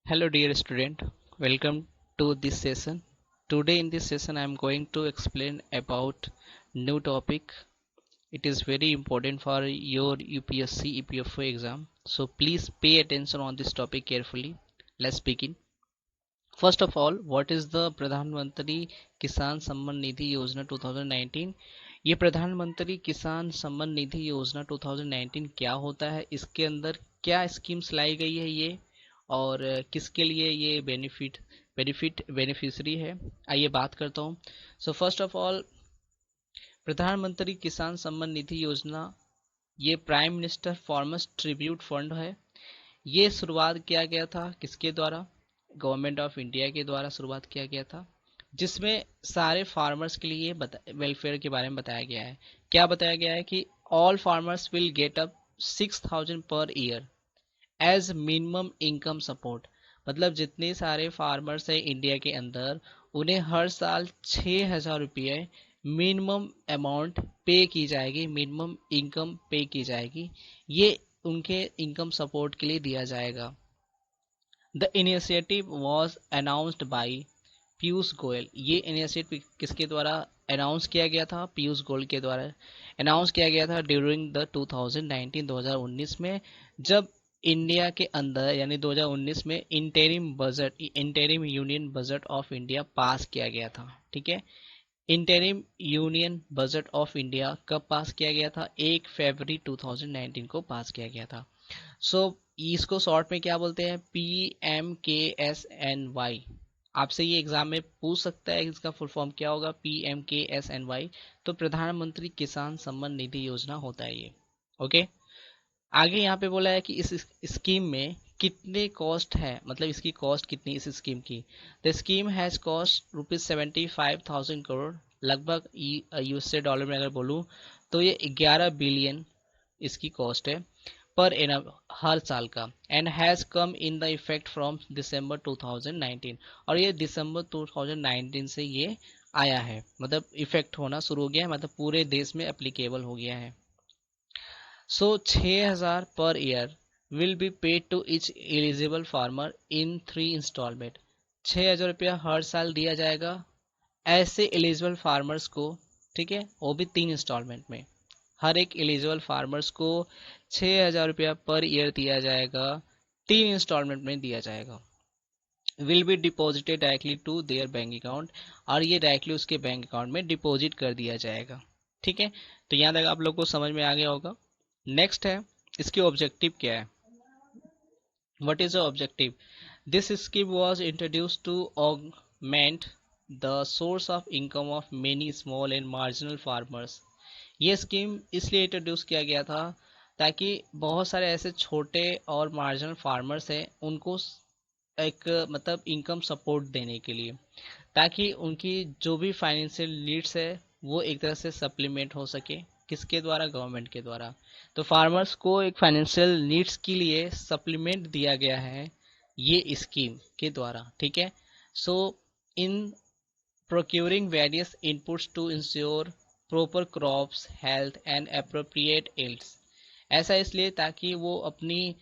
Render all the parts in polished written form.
Hello dear student, welcome to this session. Today in this session I am going to explain about new topic. It is very important for your UPSC EPFO exam. So please pay attention on this topic carefully. Let's begin. First of all, what is the प्रधानमंत्री किसान सम्मान निधि योजना 2019? ये प्रधानमंत्री किसान सम्मान निधि योजना 2019 क्या होता है, इसके अंदर क्या स्कीम्स लाई गई है ये, और किसके लिए ये बेनिफिशरी है, आइए बात करता हूँ। सो फर्स्ट ऑफ ऑल, प्रधानमंत्री किसान सम्मान निधि योजना ये prime minister farmers tribute fund है। ये शुरुआत किया गया था किसके द्वारा? गवर्नमेंट ऑफ इंडिया के द्वारा शुरुआत किया गया था, जिसमें सारे फार्मर्स के लिए वेलफेयर के बारे में बताया गया है। क्या बताया गया है कि all farmers will get up 6,000 per year as minimum income support. मतलब जितने सारे फार्मर्स हैं इंडिया के अंदर, उन्हें हर साल 6,000 रुपये मिनिमम अमाउंट पे की जाएगी, मिनिमम इनकम पे की जाएगी। ये उनके इनकम सपोर्ट के लिए दिया जाएगा। The initiative was announced by Piyush Goyal. ये इनिशिएटिव किसके द्वारा अनाउंस किया गया था? पीयूष गोयल के द्वारा अनाउंस किया गया था ड्यूरिंग द 2019 में, जब इंडिया के अंदर यानी 2019 में interim union budget of India pass किया गया था। ठीक है, interim union budget of India कब पास किया गया था? 1 फरवरी 2019 को पास किया गया था। सो इसको शॉर्ट में क्या बोलते हैं? PMKSNY। आपसे ये एग्जाम में पूछ सकता है इसका फुल फॉर्म क्या होगा, PMKSNY। तो प्रधानमंत्री किसान सम्मान निधि योजना होता है ये। ओके, आगे यहाँ पे बोला है कि इस स्कीम में कितने कॉस्ट है, मतलब इसकी कॉस्ट कितनी इस स्कीम की। The scheme has cost ₹75,000 crore, लगभग यूएसए डॉलर में अगर बोलूँ तो ये 11 बिलियन इसकी कॉस्ट है पर एनम हर साल का, and has come in the effect from December 2019। और ये दिसंबर 2019 से ये आया है, मतलब इफेक्ट होना शुरू हो गया है, मतलब पूरे देश में एप्लीकेबल हो गया है। So 6,000 per year will be paid to each eligible farmer in 3 installment. 6,000 रुपया हर साल दिया जाएगा ऐसे एलिजिबल फार्मर्स को। ठीक है, वो भी 3 इंस्टॉलमेंट में। हर एक एलिजिबल फार्मर्स को 6,000 रुपया पर ईयर दिया जाएगा, 3 इंस्टॉलमेंट में दिया जाएगा। Will be deposited directly to their bank account, और ये डायरेक्टली उसके बैंक अकाउंट में डिपॉजिट कर दिया जाएगा। ठीक है, तो यहाँ तक आप लोग को समझ में आ गया होगा। नेक्स्ट है, इसके ऑब्जेक्टिव क्या है? What is the objective? This scheme was introduced to augment the source of income of many small and marginal farmers. ये स्कीम इसलिए इंट्रोड्यूस किया गया था ताकि बहुत सारे ऐसे छोटे और मार्जिनल फार्मर्स हैं, उनको एक मतलब इनकम सपोर्ट देने के लिए, ताकि उनकी जो भी फाइनेंशियल नीड्स है वो एक तरह से सप्लीमेंट हो सके। किसके द्वारा? गवर्नमेंट के द्वारा। तो फार्मर्स को एक फाइनेंशियल नीड्स के लिए सप्लीमेंट दिया गया है ये स्कीम के द्वारा। ठीक है, सो इन procuring various inputs to ensure proper crops health and appropriate yields। ऐसा इसलिए ताकि वो अपनी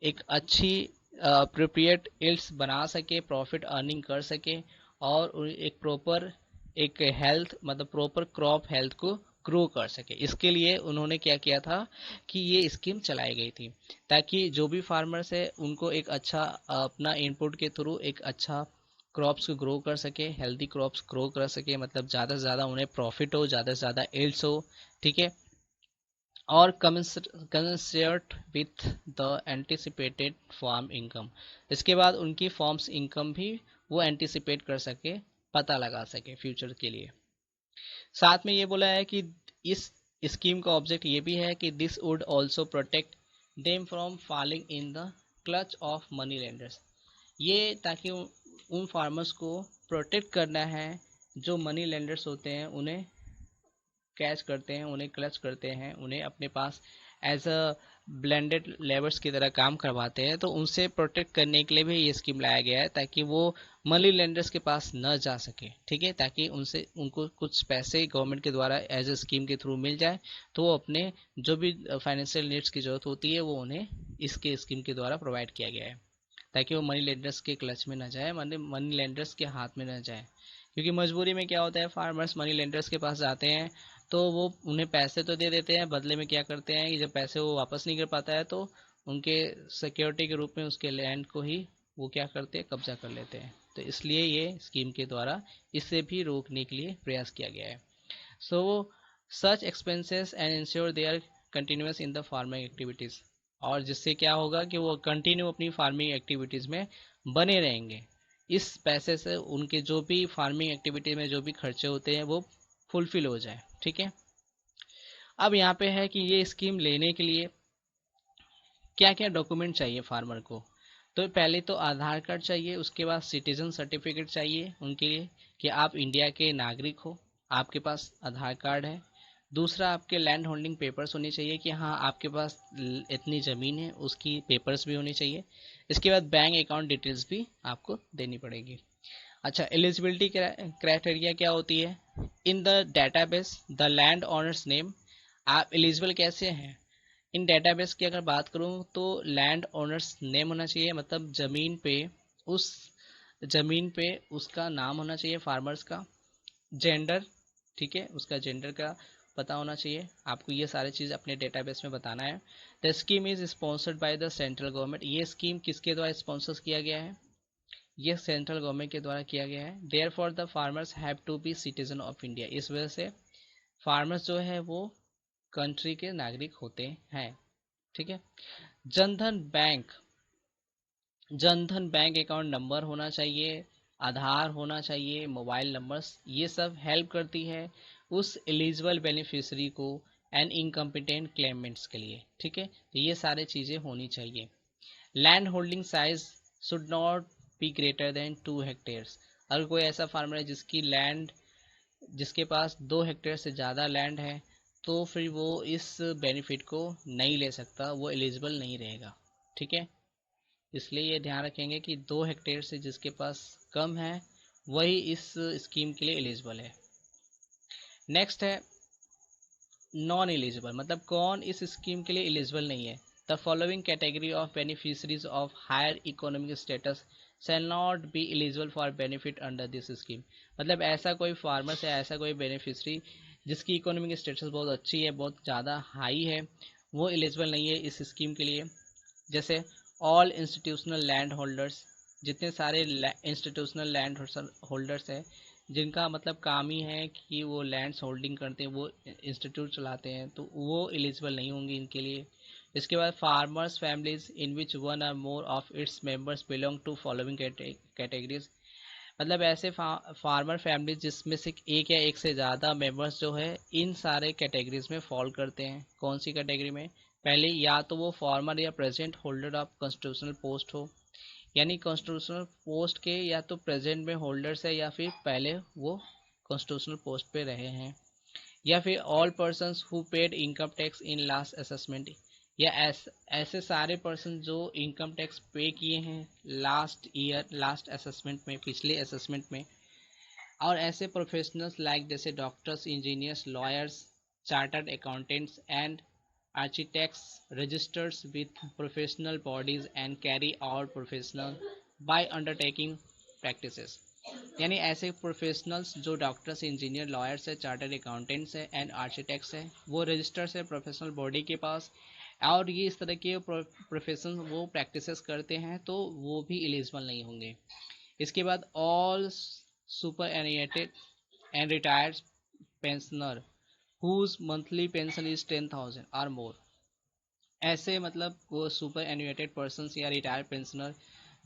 एक अच्छी अप्रोप्रिएट yields बना सके, प्रॉफिट अर्निंग कर सके, और एक प्रॉपर एक हेल्थ मतलब प्रॉपर क्रॉप हेल्थ को ग्रो कर सके। इसके लिए उन्होंने क्या किया था कि ये स्कीम चलाई गई थी, ताकि जो भी फार्मर्स है उनको एक अच्छा अपना इनपुट के थ्रू एक अच्छा क्रॉप्स को ग्रो कर सके, हेल्दी क्रॉप्स ग्रो कर सके, मतलब ज़्यादा से ज़्यादा उन्हें प्रॉफिट हो, ज़्यादा से ज़्यादा एल्स हो। ठीक है, और concert with the anticipated farm income. इसके बाद उनकी फार्म्स इनकम भी वो एंटिसिपेट कर सके, पता लगा सके फ्यूचर के लिए। साथ में ये बोला है कि इस स्कीम का ऑब्जेक्ट ये भी है कि this would also protect them from falling in the clutch of money lenders. ये ताकि उन फार्मर्स को प्रोटेक्ट करना है जो मनी लेंडर्स होते हैं, उन्हें कैच करते हैं, उन्हें क्लच करते हैं, उन्हें अपने पास एज अ ब्लेंडेड लेबर्स की तरह काम करवाते हैं। तो उनसे प्रोटेक्ट करने के लिए भी ये स्कीम लाया गया है, ताकि वो मनी लेंडर्स के पास न जा सके। ठीक है, ताकि उनसे उनको कुछ पैसे गवर्नमेंट के द्वारा एज अ स्कीम के थ्रू मिल जाए, तो वो अपने जो भी फाइनेंशियल नीड्स की जरूरत होती है वो उन्हें इसके स्कीम के द्वारा प्रोवाइड किया गया है। ताकि वो मनी लेंडर्स के क्लच में ना जाए, मनी लेंडर्स के हाथ में ना जाए। क्योंकि मजबूरी में क्या होता है, फार्मर्स मनी लेंडर्स के पास जाते हैं तो वो उन्हें पैसे तो दे देते हैं, बदले में क्या करते हैं कि जब पैसे वो वापस नहीं कर पाता है तो उनके सिक्योरिटी के रूप में उसके लैंड को ही वो क्या करते हैं, कब्जा कर लेते हैं। तो इसलिए ये स्कीम के द्वारा इसे भी रोकने के लिए प्रयास किया गया है। So such expenses and ensure they are continuous in the farming activities, और जिससे क्या होगा कि वो कंटिन्यू अपनी फार्मिंग एक्टिविटीज़ में बने रहेंगे। इस पैसे से उनके जो भी फार्मिंग एक्टिविटी में जो भी खर्चे होते हैं वो फुलफिल हो जाए। ठीक है, अब यहाँ पे है कि ये स्कीम लेने के लिए क्या क्या डॉक्यूमेंट चाहिए फार्मर को। तो पहले तो आधार कार्ड चाहिए, उसके बाद सिटीजन सर्टिफिकेट चाहिए उनके लिए कि आप इंडिया के नागरिक हो, आपके पास आधार कार्ड है। दूसरा, आपके लैंड होल्डिंग पेपर्स होने चाहिए कि हाँ आपके पास इतनी ज़मीन है, उसकी पेपर्स भी होनी चाहिए। इसके बाद बैंक अकाउंट डिटेल्स भी आपको देनी पड़ेगी। अच्छा, एलिजिबिलिटी क्राइटेरिया क्या होती है। In the database the land owners name, आप एलिजिबल कैसे हैं। इन डेटाबेस की अगर बात करूं तो लैंड ओनर्स नेम होना चाहिए, मतलब उस जमीन पे उसका नाम होना चाहिए फार्मर्स का। जेंडर, ठीक है, उसका जेंडर का पता होना चाहिए। आपको ये सारी चीज़ अपने डेटाबेस में बताना है। The scheme is sponsored by the central government, ये स्कीम किसके द्वारा स्पॉन्सर किया गया है, ये सेंट्रल गवर्नमेंट के द्वारा किया गया है। Therefore the farmers have to be citizen of India, इस वजह से फार्मर्स जो है वो कंट्री के नागरिक होते हैं। ठीक है। Jan Dhan bank, Jan Dhan bank account number होना चाहिए, आधार होना चाहिए, मोबाइल नंबर्स, ये सब हेल्प करती है उस एलिजिबल बेनिफिशरी को एंड इनकम्पिटेंट क्लेमेंट्स के लिए। ठीक है, तो ये सारी चीज़ें होनी चाहिए। Land holding size should not be greater than 2 hectares, अगर कोई ऐसा फार्मर है जिसके पास 2 हेक्टेयर से ज़्यादा लैंड है तो फिर वो इस बेनिफिट को नहीं ले सकता, वो एलिजिबल नहीं रहेगा। ठीक है, इसलिए ये ध्यान रखेंगे कि 2 हेक्टेयर से जिसके पास कम है वही इस स्कीम के लिए एलिजिबल है। नेक्स्ट है नॉन एलिजिबल, मतलब कौन इस स्कीम के लिए एलिजिबल नहीं है। The following category of beneficiaries of higher economic status shall not be eligible for benefit under this scheme, मतलब ऐसा कोई फार्मर है, ऐसा कोई बेनिफिशरी जिसकी इकोनॉमिक स्टेटस बहुत अच्छी है, बहुत ज़्यादा हाई है, वो एलिजिबल नहीं है इस स्कीम के लिए। जैसे ऑल इंस्टीट्यूशनल लैंड होल्डर्स, जितने सारे इंस्टीट्यूशनल लैंड होल्डर्स हैं जिनका मतलब काम ही है कि वो लैंड्स होल्डिंग करते हैं, वो इंस्टीट्यूट चलाते हैं, तो वो एलिजिबल नहीं होंगे इनके लिए। इसके बाद farmers families in which one or more of its members belong to following categories, मतलब ऐसे फार्मर फैमिलीज जिसमें से एक या एक से ज़्यादा मेंबर्स जो है इन सारे कैटेगरीज में फॉल करते हैं। कौन सी कैटेगरी में, पहले या तो वो फॉर्मर या present holder of constitutional post हो, यानी कॉन्स्टिट्यूशनल पोस्ट के या तो प्रेजेंट में होल्डर्स है या फिर पहले वो कॉन्स्टिट्यूशनल पोस्ट पे रहे हैं, या फिर all persons who paid income tax in last assessment, या ऐसे सारे पर्सन जो इनकम टैक्स पे किए हैं लास्ट असेसमेंट में, पिछले असेसमेंट में। और ऐसे प्रोफेशनल्स लाइक जैसे doctors, engineers, lawyers, chartered accountants and architects registered with professional bodies and carry out professional by undertaking practices, यानी ऐसे प्रोफेशनल्स जो डॉक्टर्स, इंजीनियर, लॉयर्स है, चार्टर्ड अकाउंटेंट्स है एंड आर्किटेक्ट्स है, वो रजिस्टर्स है प्रोफेशनल बॉडी के पास और ये इस तरह के प्रोफेशन वो प्रैक्टिसेस करते हैं तो वो भी एलिजिबल नहीं होंगे। इसके बाद all superannuated and retired pensioner whose monthly pension is 10,000 or more, ऐसे मतलब वो सुपर एनुएटेड पर्सन या रिटायर्ड पेंशनर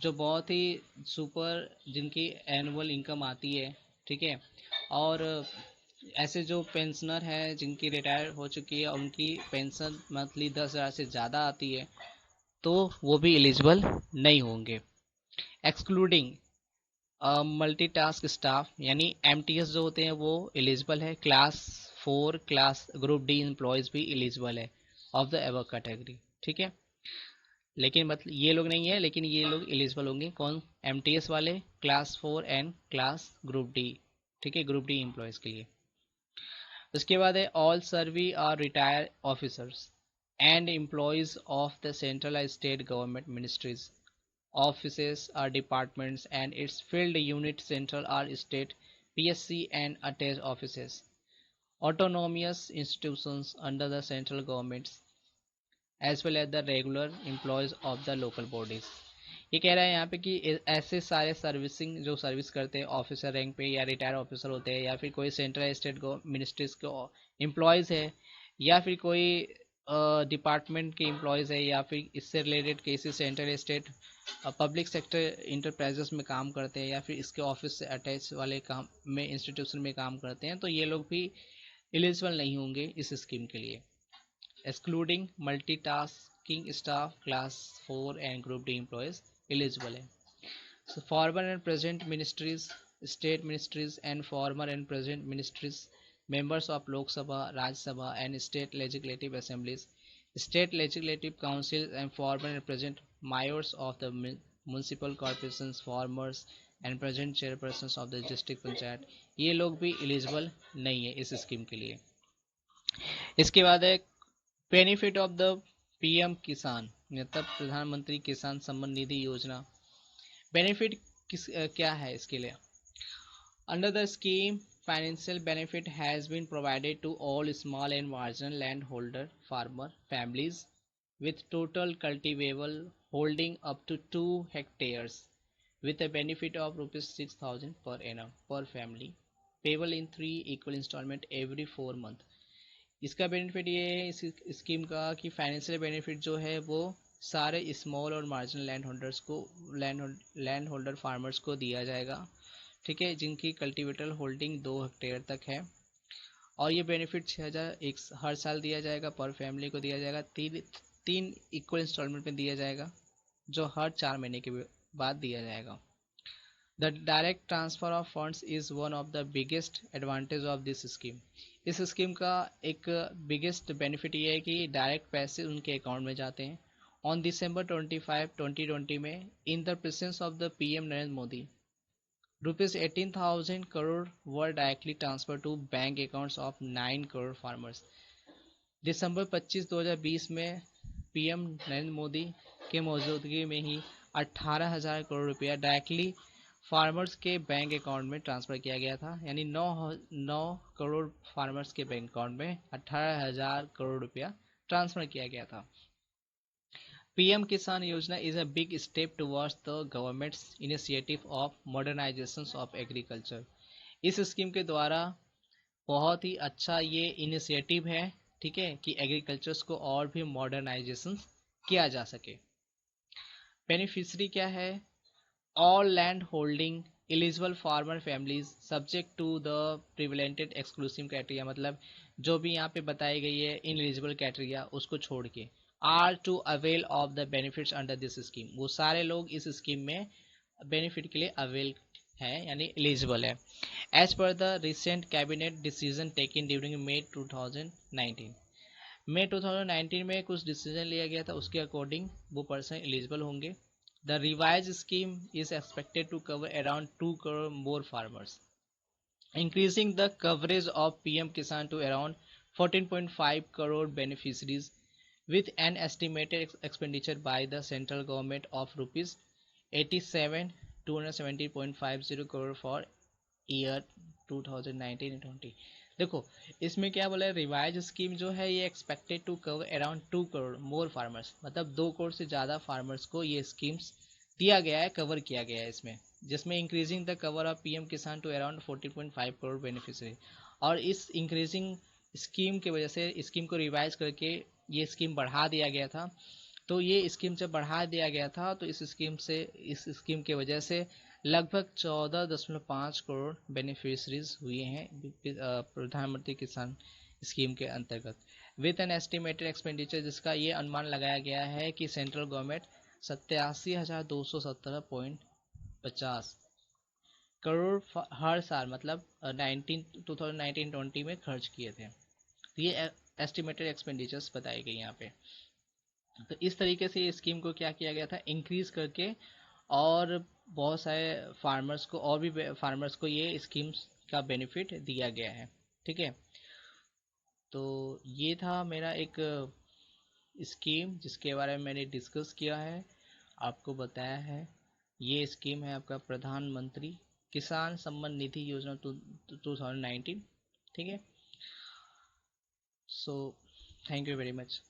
जो बहुत ही सुपर, जिनकी एनुअल इनकम आती है। ठीक है, और ऐसे जो पेंशनर हैं जिनकी रिटायर हो चुकी है उनकी पेंशन मंथली 10,000 से ज़्यादा आती है तो वो भी एलिजिबल नहीं होंगे। एक्सक्लूडिंग मल्टीटास्क स्टाफ, यानी एमटीएस जो होते हैं वो एलिजिबल है। Class 4 class group D employees भी एलिजिबल है ऑफ द एवर कैटेगरी। ठीक है, लेकिन मतलब ये लोग नहीं है, लेकिन ये लोग एलिजिबल होंगे कौन, एमटीएस वाले, class 4 and class group D. ठीक है, ग्रुप डी एम्प्लॉयज़ के लिए। उसके बाद है ऑल सर्वी और retire officers and employees of the central state government ministries offices or departments and its field unit central or state PSC and attached offices, autonomous institutions under the central governments as well as the regular employees of the local bodies। ये कह रहा है यहाँ पे कि ऐसे सारे servicing जो सर्विस करते हैं ऑफिसर रैंक पे या रिटायर ऑफिसर होते हैं या फिर कोई सेंट्रल स्टेट मिनिस्ट्रीज के एम्प्लॉयज़ है या फिर कोई डिपार्टमेंट के एम्प्लॉयज़ है या फिर इससे related cases central state public sector enterprises में काम करते हैं या फिर इसके ऑफिस से अटैच वाले काम में इंस्टीट्यूशन में काम करते हैं, तो ये लोग भी एलिजिबल नहीं होंगे इस स्कीम के लिए। Excluding multitasking staff class 4 and group D employees eligible है। So former and present ministries, state ministries and former and present ministries, members of Lok Sabha, Rajya Sabha and state legislative assemblies, state legislative councils and former and present mayors of the municipal corporations, formers and present chairpersons of the district panchayat, ये लोग भी eligible नहीं है इस scheme के लिए। इसके बाद है बेनिफिट ऑफ द पीएम किसान, मतलब प्रधानमंत्री किसान सम्मान निधि योजना। बेनिफिट क्या है इसके लिए? Under the scheme financial benefit has been provided to all small and marginal land holder farmer families with total cultivable holding up to 2 hectares with a benefit of ₹6,000 per annum per family payable in 3 equal installment every 4 month। इसका benefit ये है इस scheme का कि financial benefit जो है वो सारे स्मॉल और मार्जिनल लैंड होल्डर्स को लैंड होल्डर फार्मर्स को दिया जाएगा, ठीक है, जिनकी कल्टीवेटर होल्डिंग 2 हेक्टेयर तक है। और ये बेनिफिट 6,000 हर साल दिया जाएगा, पर फैमिली को दिया जाएगा, तीन इक्वल इंस्टॉलमेंट में दिया जाएगा जो हर 4 महीने के बाद दिया जाएगा। The direct transfer of funds is one of the biggest advantage of this scheme. इस स्कीम का एक बिगेस्ट बेनिफिट ये है कि डायरेक्ट पैसे उनके अकाउंट में जाते हैं। ऑन दिसंबर 25, 2020 में in the presence of the PM Narendra Modi ₹18,000 crore were directly transfer to bank accounts of 9 crore farmers. दिसंबर 25, 2020 में पीएम नरेंद्र मोदी के मौजूदगी में ही 18,000 करोड़ रुपया डायरेक्टली फार्मर्स के बैंक अकाउंट में ट्रांसफ़र किया गया था, यानी 9 करोड़ फार्मर्स के बैंक अकाउंट में 18,000 करोड़ रुपया ट्रांसफ़र किया गया था। PM Kisan Yojana is a big step towards the government's initiative of modernization of agriculture. इस स्कीम के द्वारा बहुत ही अच्छा ये इनिशिएटिव है, ठीक है, कि एग्रीकल्चर्स को और भी मॉडर्नाइजेशन किया जा सके। बेनिफिशरी क्या है? All land holding eligible farmer families subject to the prevailing exclusive criteria, मतलब जो भी यहाँ पे बताई गई है इन एलिजिबल क्राइटेरिया उसको छोड़ के are to avail of the benefits under this scheme, वो सारे लोग इस स्कीम में बेनिफिट के लिए अवेल है यानी एलिजिबल है। As per the recent cabinet decision taken during May 2019 में कुछ डिसीजन लिया गया था, उसके अकॉर्डिंग वो पर्सन एलिजिबल होंगे। The revised scheme is expected to cover around 2 crore more farmers, increasing the coverage of PM Kisan to around 14.5 crore beneficiaries, with an estimated expenditure by the central government of rupees 87,270.50 crore for year 2019-20। देखो इसमें क्या बोला है, revise scheme जो है ये expected to cover around 2 crore more farmers, मतलब 2 करोड़ से ज़्यादा फार्मर्स को ये स्कीम्स दिया गया है, कवर किया गया है इसमें, जिसमें increasing the cover of PM किसान टू अराउंड 14.5 करोड़ बेनिफिशियरी। और इस इंक्रीजिंग स्कीम की वजह से स्कीम को रिवाइज करके ये स्कीम बढ़ा दिया गया था। तो ये स्कीम जब बढ़ा दिया गया था तो इस स्कीम की वजह से लगभग 14.5 करोड़ बेनिफिशरीज हुए हैं प्रधानमंत्री किसान स्कीम के अंतर्गत, विद एन एस्टिमेटेड एक्सपेंडिचर, जिसका ये अनुमान लगाया गया है कि सेंट्रल गवर्नमेंट 87,270.50 करोड़ हर साल, मतलब 2019-20 में खर्च किए थे। तो ये एस्टिमेटेड एक्सपेंडिचर्स बताई गई यहाँ पे। तो इस तरीके से ये स्कीम को क्या किया गया था, इंक्रीज करके और बहुत सारे फार्मर्स को और भी फार्मर्स को ये स्कीम्स का बेनिफिट दिया गया है, ठीक है। तो ये था मेरा एक स्कीम जिसके बारे में मैंने डिस्कस किया है। आपको बताया है। ये स्कीम है आपका प्रधानमंत्री किसान सम्मान निधि योजना 2019। ठीक है, so thank you very much.